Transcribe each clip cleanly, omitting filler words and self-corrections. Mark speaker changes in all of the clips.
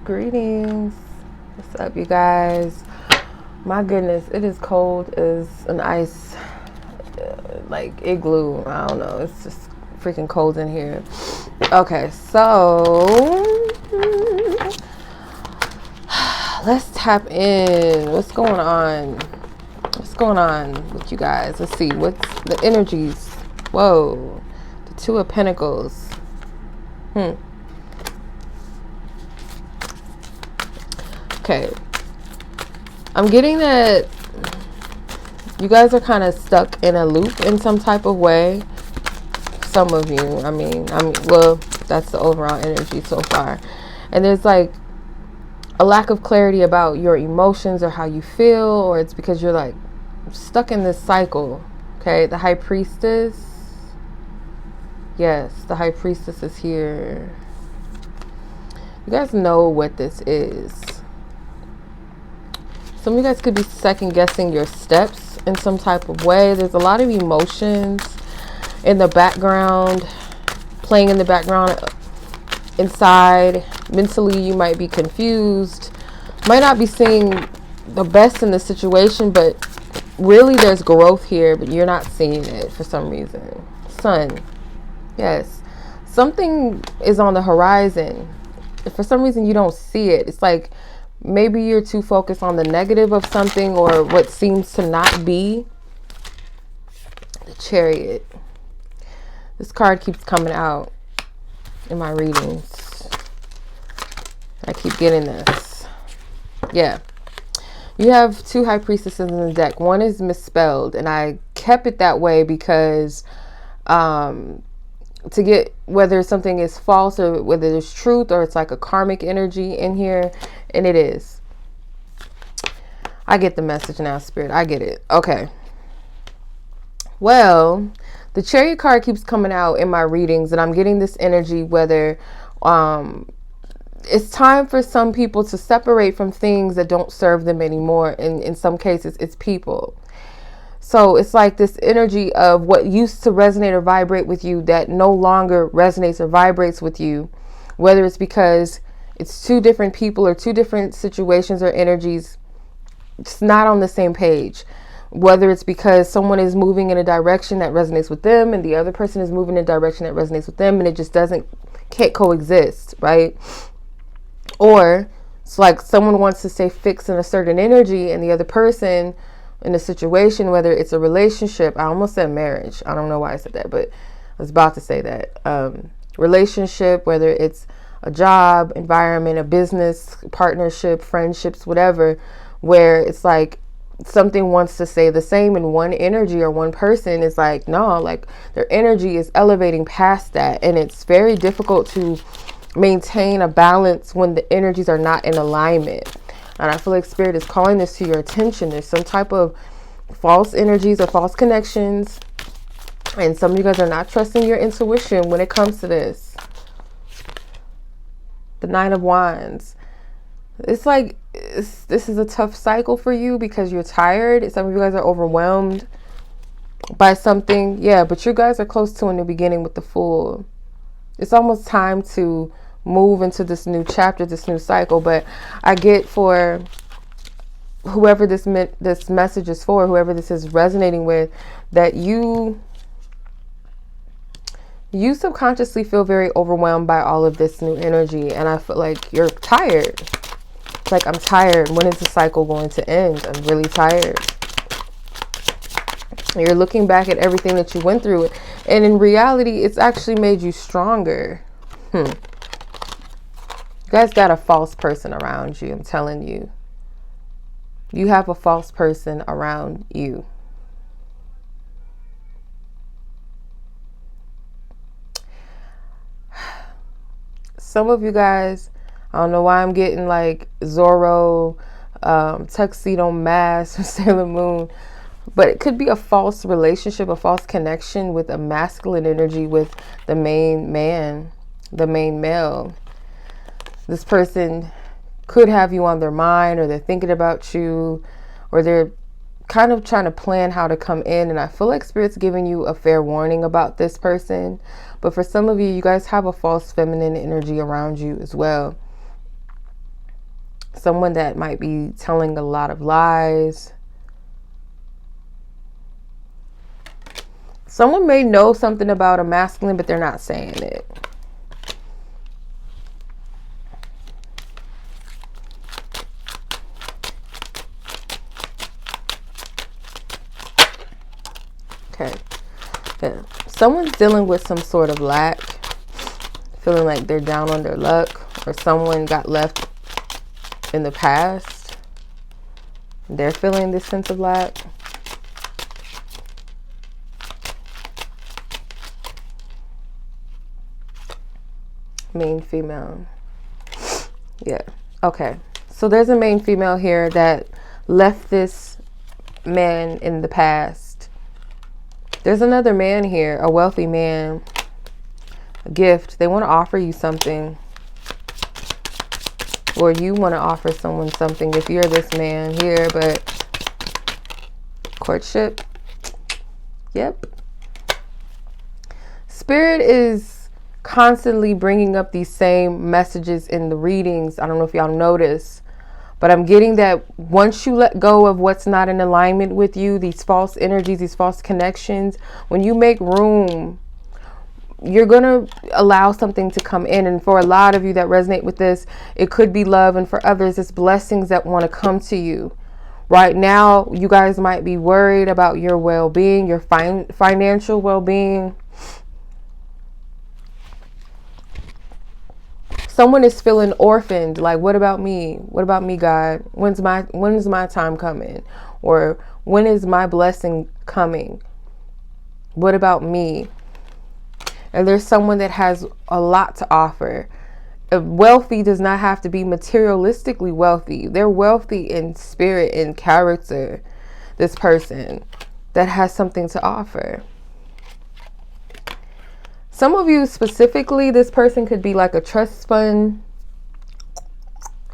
Speaker 1: Greetings. What's up, you guys? My goodness, it is cold as an ice, like igloo. I don't know. It's just freaking cold in here. Okay, so let's tap in. What's going on? What's going on with you guys? Let's see. What's the energies? Whoa. The Two of Pentacles. Okay. I'm getting that you guys are kind of stuck in a loop in some type of way. Some of you, I mean, well, that's the overall energy so far. And there's like a lack of clarity about your emotions or how you feel, or it's because you're like stuck in this cycle. Okay, the High Priestess. Yes, the High Priestess is here. You guys know what this is. Some of you guys could be second guessing your steps in some type of way. There's a lot of emotions in the background, playing in the background inside. Mentally, you might be confused, might not be seeing the best in the situation, but really there's growth here, but you're not seeing it for some reason. Sun. Yes. Something is on the horizon. If for some reason you don't see it, it's like maybe you're too focused on the negative of something or what seems to not be. The Chariot. This card keeps coming out in my readings. I keep getting this. Yeah. You have two High Priestesses in the deck. One is misspelled, and I kept it that way because to get whether something is false or whether there's truth or it's like a karmic energy in here, and it is. I get the message now, Spirit. I get it. Okay. Well, the Chariot card keeps coming out in my readings, and I'm getting this energy whether it's time for some people to separate from things that don't serve them anymore. And in some cases, it's people. So it's like this energy of what used to resonate or vibrate with you that no longer resonates or vibrates with you, whether it's because it's two different people or two different situations or energies. It's not on the same page. Whether it's because someone is moving in a direction that resonates with them and the other person is moving in a direction that resonates with them, and it just can't coexist, right? Or it's like someone wants to stay fixed in a certain energy and the other person in a situation, whether it's a relationship, I almost said marriage. I don't know why I said that, but I was about to say that. Relationship, whether it's a job, environment, a business, partnership, friendships, whatever, where it's like something wants to stay the same in one energy or one person is like, no, like their energy is elevating past that. And it's very difficult to maintain a balance when the energies are not in alignment. And I feel like Spirit is calling this to your attention. There's some type of false energies or false connections. And some of you guys are not trusting your intuition when it comes to this. The Nine of Wands. It's like this is a tough cycle for you because you're tired. Some of you guys are overwhelmed by something. Yeah, but you guys are close to a new beginning with the Fool. It's almost time to move into this new chapter, this new cycle. But I get for whoever this message is for, whoever this is resonating with, that you subconsciously feel very overwhelmed by all of this new energy. And I feel like you're tired. It's like, I'm tired. When is the cycle going to end? I'm really tired. You're looking back at everything that you went through, and in reality, it's actually made you stronger. You guys got a false person around you. I'm telling you. You have a false person around you. Some of you guys, I don't know why I'm getting like Zorro, Tuxedo Mask, Sailor Moon, but it could be a false relationship, a false connection with a masculine energy with the main man, the main male. This person could have you on their mind, or they're thinking about you, or they're kind of trying to plan how to come in. And I feel like Spirit's giving you a fair warning about this person. But for some of you, you guys have a false feminine energy around you as well. Someone that might be telling a lot of lies. Someone may know something about a masculine, but they're not saying it. Okay. Yeah. Someone's dealing with some sort of lack, feeling like they're down on their luck, or someone got left in the past. They're feeling this sense of lack. Main female. Yeah. Okay. So there's a main female here that left this man in the past. There's another man here, a wealthy man, a gift. They want to offer you something, or you want to offer someone something if you're this man here. But courtship. Yep. Spirit is constantly bringing up these same messages in the readings. I don't know if y'all notice, but I'm getting that once you let go of what's not in alignment with you, these false energies, these false connections, when you make room, you're going to allow something to come in. And for a lot of you that resonate with this, it could be love. And for others, it's blessings that want to come to you. Right now, you guys might be worried about your well-being, your financial well-being. Someone is feeling orphaned. Like, what about me? What about me, God? When is my time coming? Or when is my blessing coming? What about me? And there's someone that has a lot to offer. Wealthy does not have to be materialistically wealthy. They're wealthy in spirit and character. This person that has something to offer. Some of you specifically, this person could be like a trust fund.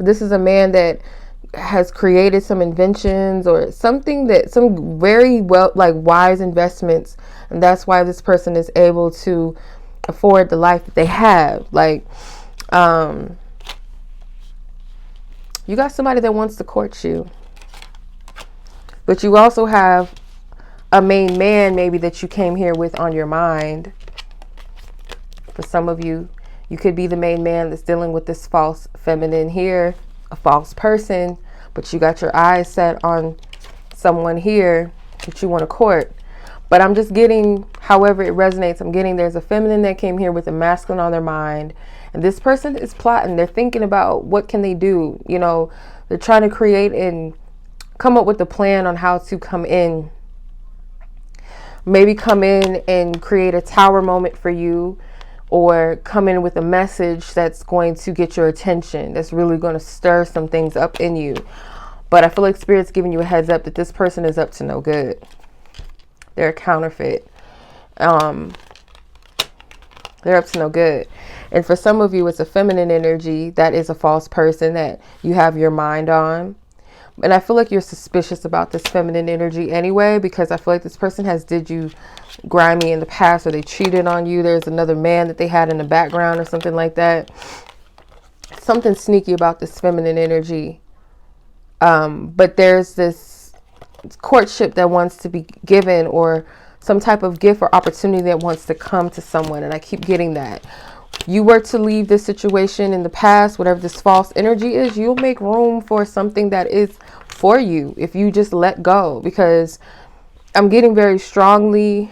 Speaker 1: This is a man that has created some inventions or something, that some very wise investments. And that's why this person is able to afford the life that they have. Like, you got somebody that wants to court you. But you also have a main man maybe that you came here with on your mind. For some of you, you could be the main man that's dealing with this false feminine here, a false person, but you got your eyes set on someone here that you want to court. But I'm just getting, however it resonates, I'm getting there's a feminine that came here with a masculine on their mind. And this person is plotting. They're thinking about what can they do. You know, they're trying to create and come up with a plan on how to come in. Maybe come in and create a tower moment for you. Or come in with a message that's going to get your attention. That's really going to stir some things up in you. But I feel like Spirit's giving you a heads up that this person is up to no good. They're a counterfeit. They're up to no good. And for some of you, it's a feminine energy that is a false person that you have your mind on. And I feel like you're suspicious about this feminine energy anyway, because I feel like this person has did you grimy in the past, or they cheated on you. There's another man that they had in the background or something like that. Something sneaky about this feminine energy. But there's this courtship that wants to be given, or some type of gift or opportunity that wants to come to someone. And I keep getting that. You were to leave this situation in the past, whatever this false energy is, you'll make room for something that is for you if you just let go. Because I'm getting very strongly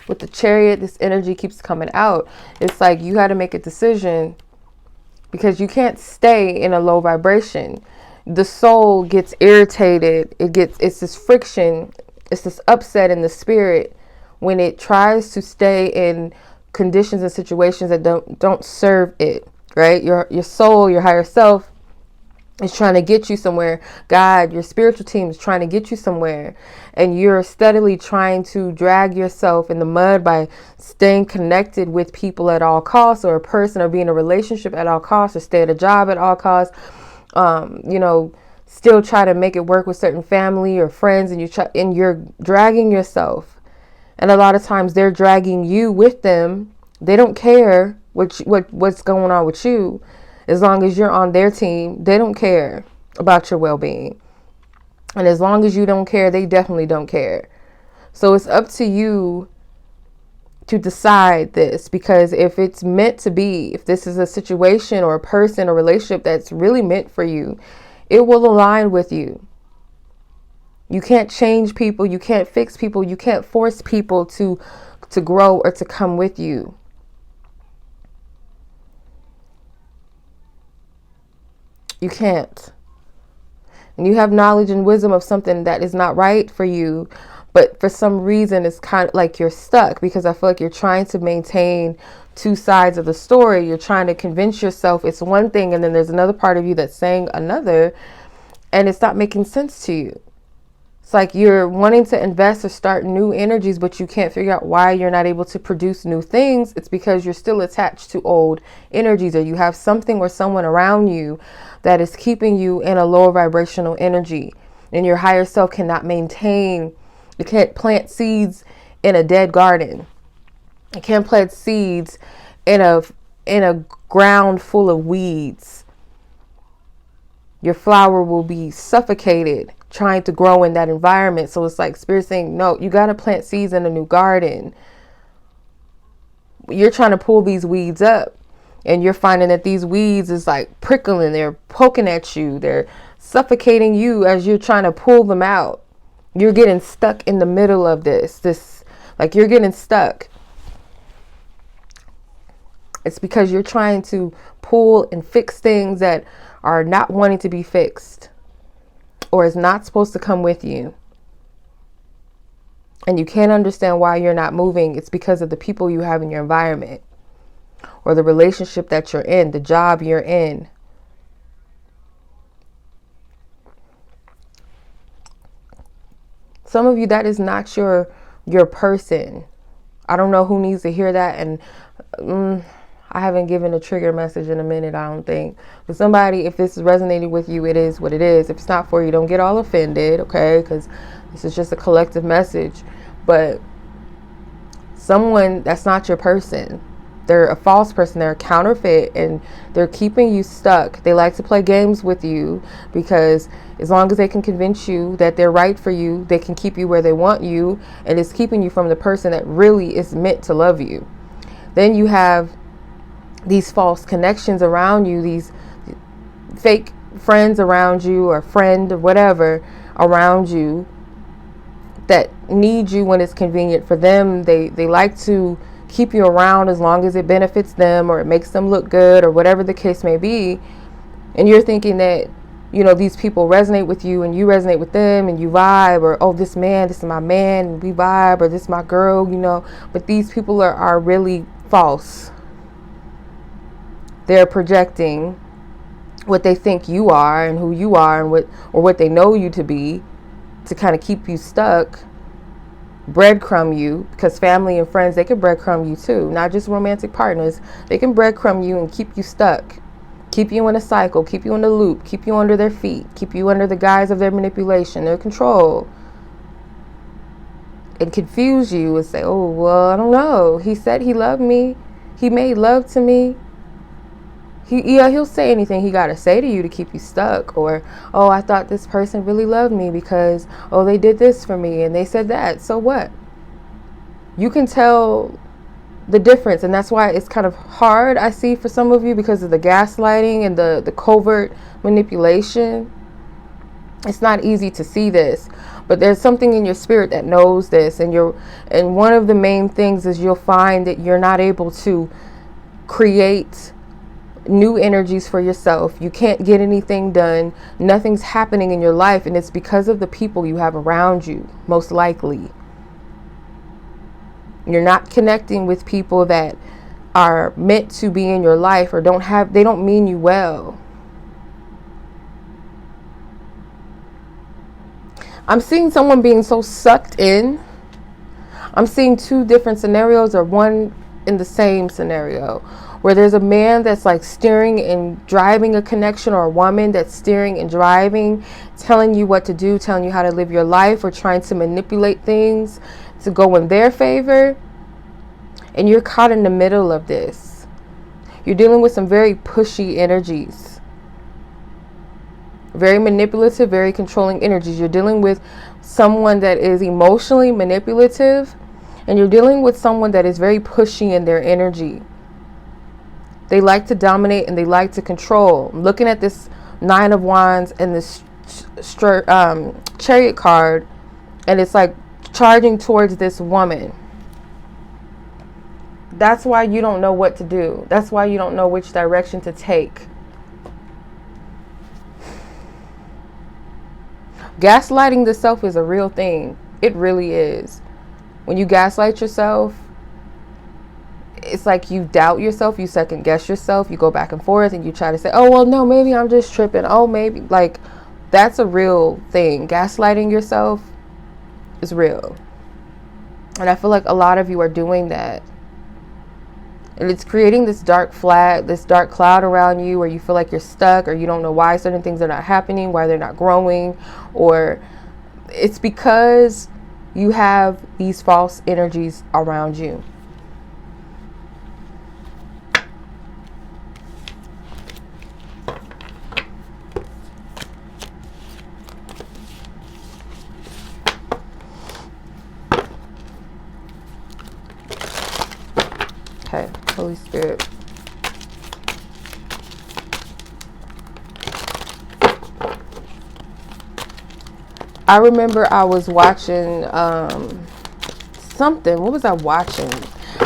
Speaker 1: with the Chariot, this energy keeps coming out. It's like you got to make a decision, because you can't stay in a low vibration. The soul gets irritated. It's this friction. It's this upset in the spirit when it tries to stay in conditions and situations that don't serve it, right? Your soul, your higher self is trying to get you somewhere. God, your spiritual team is trying to get you somewhere, and you're steadily trying to drag yourself in the mud by staying connected with people at all costs, or a person, or be in a relationship at all costs, or stay at a job at all costs. Still try to make it work with certain family or friends, and you're dragging yourself. And a lot of times they're dragging you with them. They don't care what's going on with you. As long as you're on their team, they don't care. about your well-being. And as long as you don't care, they definitely don't care. So it's up to you to decide this, because if it's meant to be, if this is a situation or a person or relationship that's really meant for you, it will align with you. You can't change people. You can't fix people. You can't force people to grow or to come with you. You can't. And you have knowledge and wisdom of something that is not right for you, but for some reason it's kind of like you're stuck, because I feel like you're trying to maintain two sides of the story. You're trying to convince yourself it's one thing, and then there's another part of you that's saying another, and it's not making sense to you. It's like you're wanting to invest or start new energies, but you can't figure out why you're not able to produce new things. It's because you're still attached to old energies, or you have something or someone around you that is keeping you in a lower vibrational energy, and your higher self cannot maintain. You can't plant seeds in a dead garden. You can't plant seeds in a ground full of weeds. Your flower will be suffocated trying to grow in that environment. So it's like Spirit saying, no, you got to plant seeds in a new garden. You're trying to pull these weeds up, and you're finding that these weeds is like prickling. They're poking at you. They're suffocating you as you're trying to pull them out. You're getting stuck in the middle of this, like you're getting stuck. It's because you're trying to pull and fix things that are not wanting to be fixed, or is not supposed to come with you. And you can't understand why you're not moving. It's because of the people you have in your environment, or the relationship that you're in, the job you're in. Some of you, that is not your person. I don't know who needs to hear that, and I haven't given a trigger message in a minute, I don't think. But somebody, if this is resonating with you, it is what it is. If it's not for you, don't get all offended, okay? Because this is just a collective message. But someone that's not your person, they're a false person, they're a counterfeit, and they're keeping you stuck. They like to play games with you, because as long as they can convince you that they're right for you, they can keep you where they want you, and it's keeping you from the person that really is meant to love you. Then you have these false connections around you, these fake friends around you, or friend or whatever around you, that need you when it's convenient for them. They like to keep you around as long as it benefits them, or it makes them look good, or whatever the case may be. And you're thinking that, you know, these people resonate with you and you resonate with them, and you vibe, or, oh, this is my man, and we vibe, or this is my girl, you know. But these people are really false. They're projecting what they think you are and who you are, and what they know you to be, to kind of keep you stuck, breadcrumb you, because family and friends, they can breadcrumb you too, not just romantic partners. They can breadcrumb you and keep you stuck, keep you in a cycle, keep you in a loop, keep you under their feet, keep you under the guise of their manipulation, their control, and confuse you and say, oh, well, I don't know. He said he loved me. He made love to me. He'll say anything he got to say to you to keep you stuck. Or, oh, I thought this person really loved me because, oh, they did this for me and they said that. So what? You can tell the difference. And that's why it's kind of hard, I see, for some of you, because of the gaslighting and the covert manipulation. It's not easy to see this, but there's something in your spirit that knows this. And one of the main things is you'll find that you're not able to create new energies for yourself. You can't get anything done. Nothing's happening in your life, and it's because of the people you have around you, most likely. You're not connecting with people that are meant to be in your life, or they don't mean you well. I'm seeing someone being so sucked in. I'm seeing two different scenarios, or one in the same scenario, where there's a man that's like steering and driving a connection, or a woman that's steering and driving, telling you what to do, telling you how to live your life, or trying to manipulate things to go in their favor. And you're caught in the middle of this. You're dealing with some very pushy energies. Very manipulative, very controlling energies. You're dealing with someone that is emotionally manipulative, and you're dealing with someone that is very pushy in their energy. They like to dominate and they like to control. I'm looking at this Nine of Wands and this Chariot card, and it's like charging towards this woman. That's why you don't know what to do. That's why you don't know which direction to take. Gaslighting the self is a real thing. It really is. When you gaslight yourself, it's like you doubt yourself, you second guess yourself, you go back and forth and you try to say, oh, well, no, maybe I'm just tripping. Oh, maybe. Like, that's a real thing. Gaslighting yourself is real. And I feel like a lot of you are doing that. And it's creating this dark flag, this dark cloud around you where you feel like you're stuck, or you don't know why certain things are not happening, why they're not growing, or it's because you have these false energies around you. Okay, Holy Spirit. I remember I was watching something. What was I watching?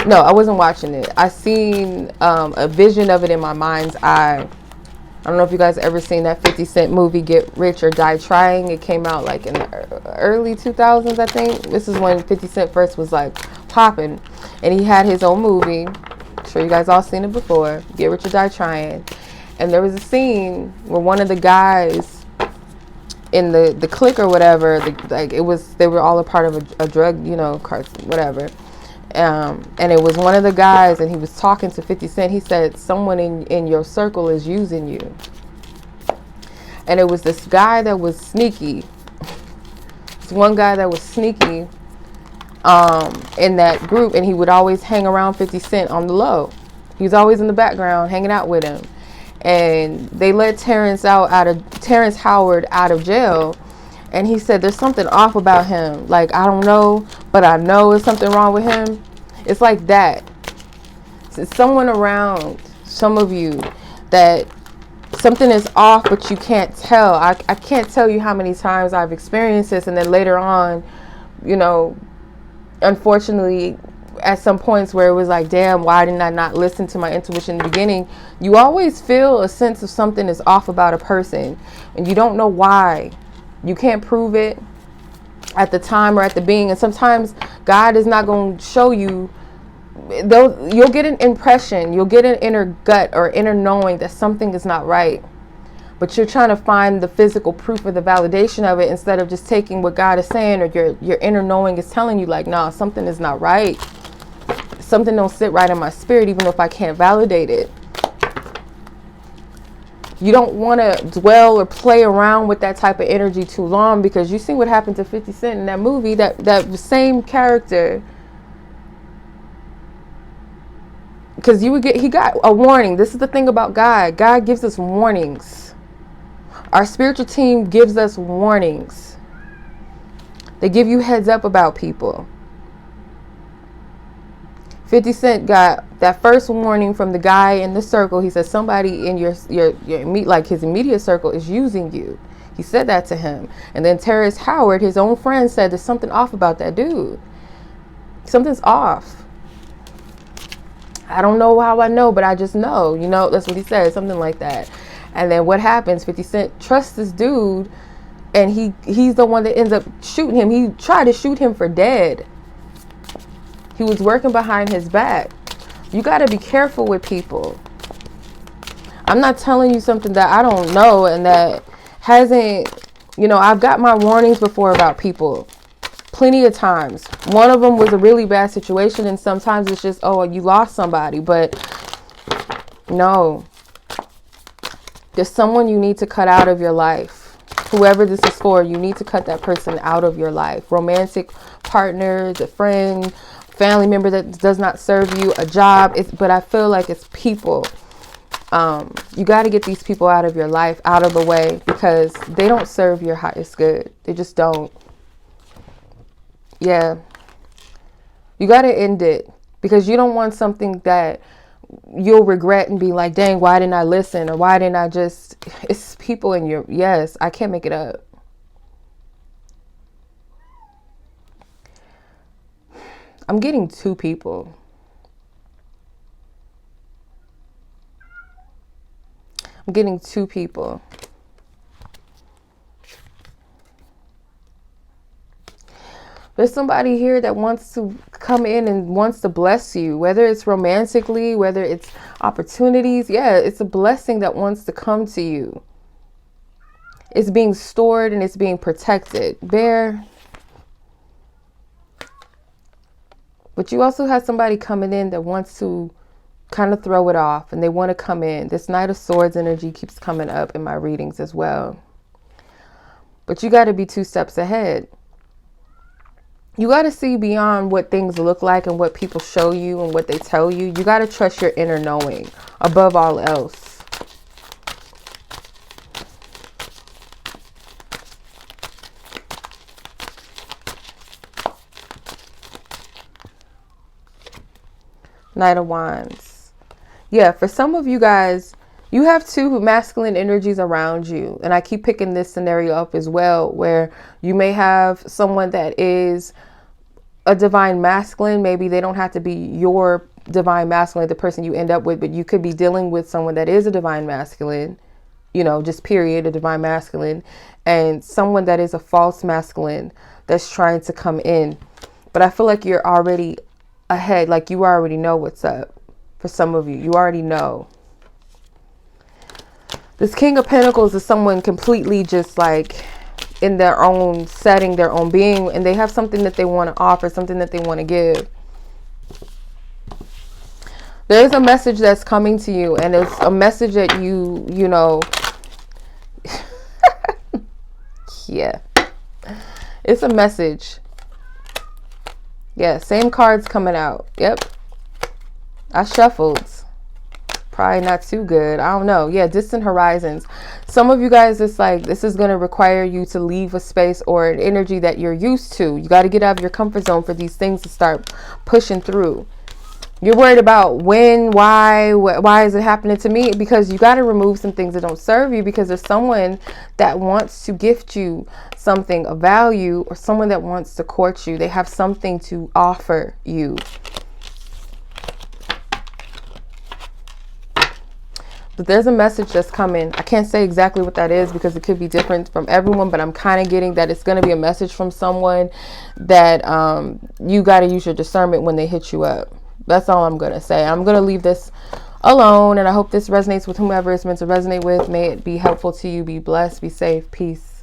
Speaker 1: No, I wasn't watching it. I seen a vision of it in my mind's eye. I don't know if you guys ever seen that 50 Cent movie, Get Rich or Die Trying. It came out like in the early 2000s, I think. This is when 50 Cent first was like popping. And he had his own movie. I'm sure you guys all seen it before. Get Rich or Die Trying. And there was a scene where one of the guys in the clique or whatever, they were all a part of a drug, whatever. And it was one of the guys, and he was talking to 50 Cent. He said, someone in your circle is using you. And it was this guy that was sneaky. This one guy that was sneaky in that group, and he would always hang around 50 Cent on the low. He was always in the background hanging out with him. And they let Terrence Howard out of jail. And he said, there's something off about him. Like, I don't know, but I know there's something wrong with him. It's like that. It's someone around some of you that something is off, but you can't tell. I can't tell you how many times I've experienced this. And then later on, unfortunately, at some points where it was like, damn, why didn't I not listen to my intuition in the beginning? You always feel a sense of something is off about a person, and you don't know why. You can't prove it at the time or at the being. And sometimes God is not going to show you. You'll get an impression. You'll get an inner gut or inner knowing that something is not right. But you're trying to find the physical proof or the validation of it instead of just taking what God is saying, or your inner knowing is telling you, like, nah, something is not right. Something don't sit right in my spirit, even if I can't validate it. You don't want to dwell or play around with that type of energy too long, because you see what happened to 50 Cent in that movie. That same character, because he got a warning. This is the thing about God. God gives us warnings. Our spiritual team gives us warnings. They give you heads up about people. 50 Cent got that first warning from the guy in the circle. He said, somebody in your like his immediate circle is using you. He said that to him. And then Terrence Howard, his own friend, said there's something off about that dude. Something's off. I don't know how I know, but I just know. That's what he said, something like that. And then what happens? 50 Cent trusts this dude, and he's the one that ends up shooting him. He tried to shoot him for dead. He was working behind his back. You got to be careful with people. I'm not telling you something that I don't know and that hasn't, I've got my warnings before about people. Plenty of times. One of them was a really bad situation, and sometimes it's just, oh, you lost somebody. But no. There's someone you need to cut out of your life. Whoever this is for, you need to cut that person out of your life. Romantic partners, a friend, family member that does not serve you, a job. But I feel like it's people. You got to get these people out of your life, out of the way, because they don't serve your highest good. They just don't. Yeah. You got to end it, because you don't want something that you'll regret and be like, dang, why didn't I listen? Or why didn't I just, it's people in your, yes, I can't make it up. I'm getting two people. I'm getting two people. There's somebody here that wants to come in and wants to bless you, whether it's romantically, whether it's opportunities. Yeah, it's a blessing that wants to come to you. It's being stored and it's being protected. Bear. But you also have somebody coming in that wants to kind of throw it off, and they want to come in. This Knight of Swords energy keeps coming up in my readings as well. But you got to be 2 steps ahead. You got to see beyond what things look like and what people show you and what they tell you. You got to trust your inner knowing above all else. Knight of Wands. Yeah, for some of you guys, you have 2 masculine energies around you. And I keep picking this scenario up as well, where you may have someone that is a divine masculine. Maybe they don't have to be your divine masculine, the person you end up with, but you could be dealing with someone that is a divine masculine, you know, just period, a divine masculine, and someone that is a false masculine that's trying to come in. But I feel like you're already ahead, like you already know what's up. For some of you, you already know. This King of Pentacles is someone completely just like in their own setting, their own being, and they have something that they want to offer, something that they want to give. There's a message that's coming to you, and it's a message that you know, yeah, it's a message. Yeah, same cards coming out. Yep. I shuffled. Probably not too good. I don't know. Yeah, distant horizons. Some of you guys, it's like this is going to require you to leave a space or an energy that you're used to. You got to get out of your comfort zone for these things to start pushing through. You're worried about when, why is it happening to me? Because you got to remove some things that don't serve you, because there's someone that wants to gift you something of value, or someone that wants to court you. They have something to offer you. But there's a message that's coming. I can't say exactly what that is because it could be different from everyone, but I'm kind of getting that it's going to be a message from someone that you got to use your discernment when they hit you up. That's all I'm going to say. I'm going to leave this alone, and I hope this resonates with whomever it's meant to resonate with. May it be helpful to you. Be blessed. Be safe. Peace.